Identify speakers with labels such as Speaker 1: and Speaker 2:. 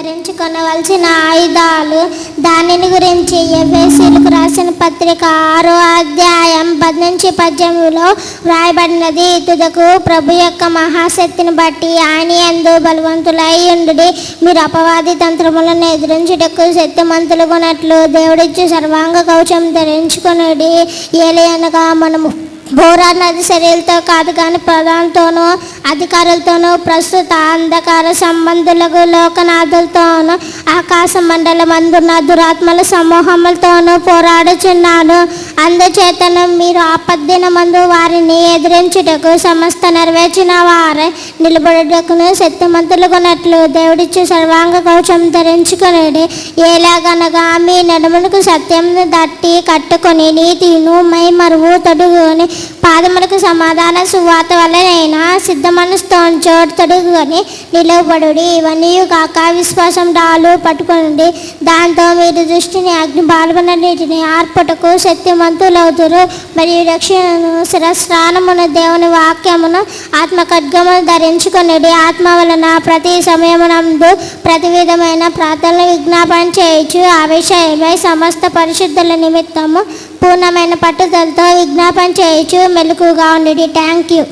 Speaker 1: ధరించుకొనవలసిన ఆయుధాలు దానిని గురించి ఎఫెసీయులకు రాసిన పత్రిక 6వ అధ్యాయం 10-18 వ్రాయబడినది. తుదకు ప్రభు యొక్క మహాశక్తిని బట్టి ఆయన యందు బలవంతులై ఉండుడి. మీరు అపవాది తంత్రములను ఎదిరించుటకు శక్తిమంతులుగున్నట్లు దేవుడిచ్చు సర్వాంగ కవచం ధరించుకొనుడి. ఏలయనగా మనము పోరాడినది శరీరంతో కాదు కానీ ప్రధానతోనూ అధికారులతోనూ ప్రస్తుత అంధకార సంబంధులకు లోకనాథులతోనూ ఆకాశ మండలమందున్న దురాత్మల సమూహములతోనూ పోరాడుచున్నాను. అందుచేతను మీరు ఆపద్దినమందు వారిని ఎదిరించుటకు సమస్త నెరవేర్చిన వారే నిలబడుటకును శక్తిమంతులుగున్నట్లు దేవుడిచ్చు సర్వాంగ కవచం ధరించుకొనుడి. ఎలాగనగా మీ నడుములకు సత్యం దట్టి కట్టుకొని నీతిను మైమరువు తొడుగుని పాదములకు సమాధాన సువార్త వలనైనా సిద్ధ మనసుతో చోటు తొడుగుని నిలవబడుడి. ఇవన్నీ కాక విశ్వాసం డాలు పట్టుకొనండి. దాంతో మీరు దృష్టిని అగ్ని బాలువన్నిటిని ఆర్పుటకు శక్తిమంతులవుతురు. మరియు రక్షణను శిరస్నానమును దేవుని వాక్యమును ఆత్మ ఖడ్గమును ధరించుకొనుడి. ఆత్మ వలన ప్రతి సమయమునందు ప్రతి విధమైన ప్రార్థనలు విజ్ఞాపన చేయొచ్చు. ఆ విషయమై సమస్త పరిశుద్ధుల నిమిత్తము పూర్ణమైన పట్టుదలతో విజ్ఞాపన చేయొచ్చు. మెలకుగా ఉండండి. Thank you.